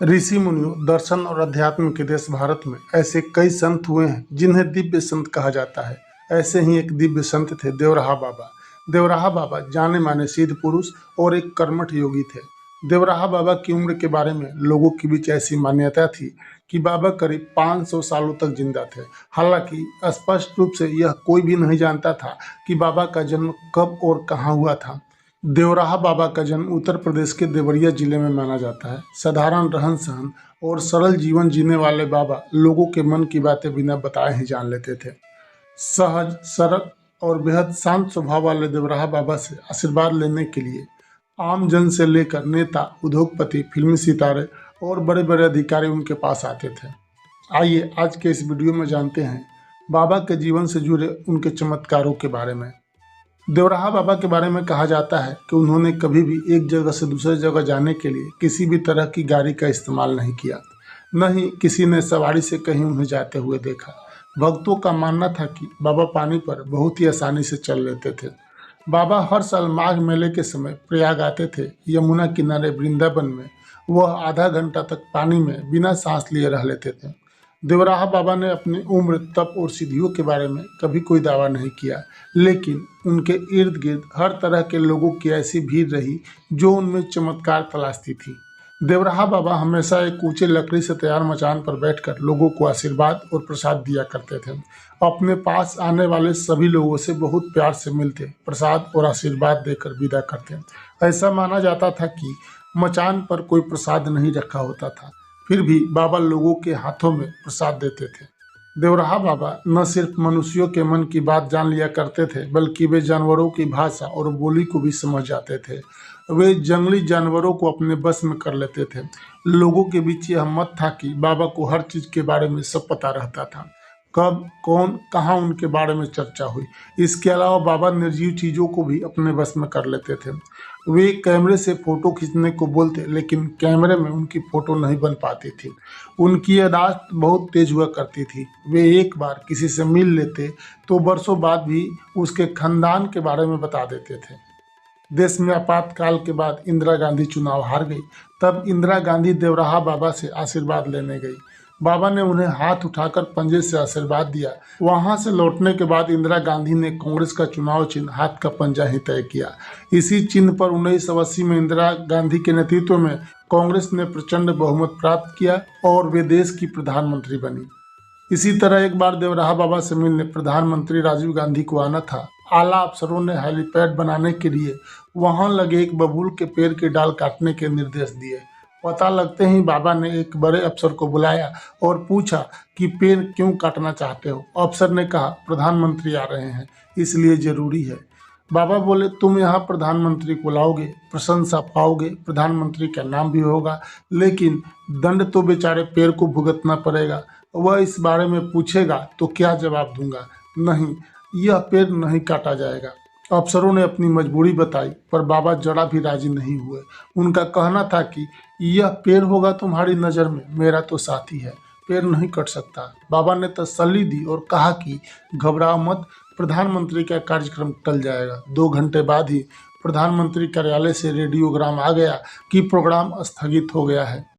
ऋषि मुनियों, दर्शन और अध्यात्म के देश भारत में ऐसे कई संत हुए हैं जिन्हें दिव्य संत कहा जाता है। ऐसे ही एक दिव्य संत थे देवराहा बाबा। देवराहा बाबा जाने माने सिद्ध पुरुष और एक कर्मठ योगी थे। देवराहा बाबा की उम्र के बारे में लोगों के बीच ऐसी मान्यता थी कि बाबा करीब 500 सालों तक जिंदा थे। हालांकि स्पष्ट रूप से यह कोई भी नहीं जानता था कि बाबा का जन्म कब और कहाँ हुआ था। देवराहा बाबा का जन्म उत्तर प्रदेश के देवरिया जिले में माना जाता है। साधारण रहन सहन और सरल जीवन जीने वाले बाबा लोगों के मन की बातें बिना बताए ही जान लेते थे। सहज, सरल और बेहद शांत स्वभाव वाले देवराहा बाबा से आशीर्वाद लेने के लिए आम जन से लेकर नेता, उद्योगपति, फिल्मी सितारे और बड़े बड़े अधिकारी उनके पास आते थे। आइए आज के इस वीडियो में जानते हैं बाबा के जीवन से जुड़े उनके चमत्कारों के बारे में। देवराहा बाबा के बारे में कहा जाता है कि उन्होंने कभी भी एक जगह से दूसरी जगह जाने के लिए किसी भी तरह की गाड़ी का इस्तेमाल नहीं किया। न ही किसी ने सवारी से कहीं उन्हें जाते हुए देखा। भक्तों का मानना था कि बाबा पानी पर बहुत ही आसानी से चल लेते थे। बाबा हर साल माघ मेले के समय प्रयाग आते थे। यमुना किनारे वृंदावन में वह आधा घंटा तक पानी में बिना सांस लिए रह लेते थे। देवराहा बाबा ने अपनी उम्र, तप और सिद्धियों के बारे में कभी कोई दावा नहीं किया, लेकिन उनके इर्द गिर्द हर तरह के लोगों की ऐसी भीड़ रही जो उनमें चमत्कार तलाशती थी। देवराहा बाबा हमेशा एक ऊंचे लकड़ी से तैयार मचान पर बैठकर लोगों को आशीर्वाद और प्रसाद दिया करते थे। अपने पास आने वाले सभी लोगों से बहुत प्यार से मिलते, प्रसाद और आशीर्वाद देकर विदा करते। ऐसा माना जाता था कि मचान पर कोई प्रसाद नहीं रखा होता था, फिर भी बाबा लोगों के हाथों में प्रसाद देते थे। देवराहा बाबा न सिर्फ मनुष्यों के मन की बात जान लिया करते थे, बल्कि वे जानवरों की भाषा और बोली को भी समझ जाते थे। वे जंगली जानवरों को अपने बस में कर लेते थे। लोगों के बीच यह मत था कि बाबा को हर चीज के बारे में सब पता रहता था। कब, कौन, कहाँ उनके बारे में चर्चा हुई। इसके अलावा बाबा निर्जीव चीजों को भी अपने बस में कर लेते थे। वे कैमरे से फोटो खींचने को बोलते, लेकिन कैमरे में उनकी फोटो नहीं बन पाती थी। उनकी याददाश्त बहुत तेज हुआ करती थी। वे एक बार किसी से मिल लेते तो बरसों बाद भी उसके खानदान के बारे में बता देते थे। देश में आपातकाल के बाद इंदिरा गांधी चुनाव हार गई। तब इंदिरा गांधी देवराहा बाबा से आशीर्वाद लेने गई। बाबा ने उन्हें हाथ उठाकर पंजे से आशीर्वाद दिया। वहां से लौटने के बाद इंदिरा गांधी ने कांग्रेस का चुनाव चिन्ह हाथ का पंजा ही तय किया। इसी चिन्ह पर 1980 में इंदिरा गांधी के नेतृत्व में कांग्रेस ने प्रचंड बहुमत प्राप्त किया और वे देश की प्रधानमंत्री बनी। इसी तरह एक बार देवराहा बाबा से मिलने प्रधानमंत्री राजीव गांधी को आना था। आला अफसरों ने हेलीपैड बनाने के लिए वहां लगे एक बबूल के पेड़ के डाल काटने के निर्देश दिए। पता लगते ही बाबा ने एक बड़े अफसर को बुलाया और पूछा कि पेड़ क्यों काटना चाहते हो। अफसर ने कहा, प्रधानमंत्री आ रहे हैं, इसलिए जरूरी है। बाबा बोले, तुम यहाँ प्रधानमंत्री को लाओगे, प्रशंसा पाओगे, प्रधानमंत्री का नाम भी होगा, लेकिन दंड तो बेचारे पेड़ को भुगतना पड़ेगा। वह इस बारे में पूछेगा तो क्या जवाब दूंगा? नहीं, यह पेड़ नहीं काटा जाएगा। अफसरों ने अपनी मजबूरी बताई, पर बाबा जरा भी राजी नहीं हुए। उनका कहना था कि यह पेड़ होगा तुम्हारी नज़र में, मेरा तो साथी है, पेड़ नहीं कट सकता। बाबा ने तसल्ली दी और कहा कि घबराओ मत, प्रधानमंत्री का कार्यक्रम टल जाएगा। 2 घंटे बाद ही प्रधानमंत्री कार्यालय से रेडियोग्राम आ गया कि प्रोग्राम स्थगित हो गया है।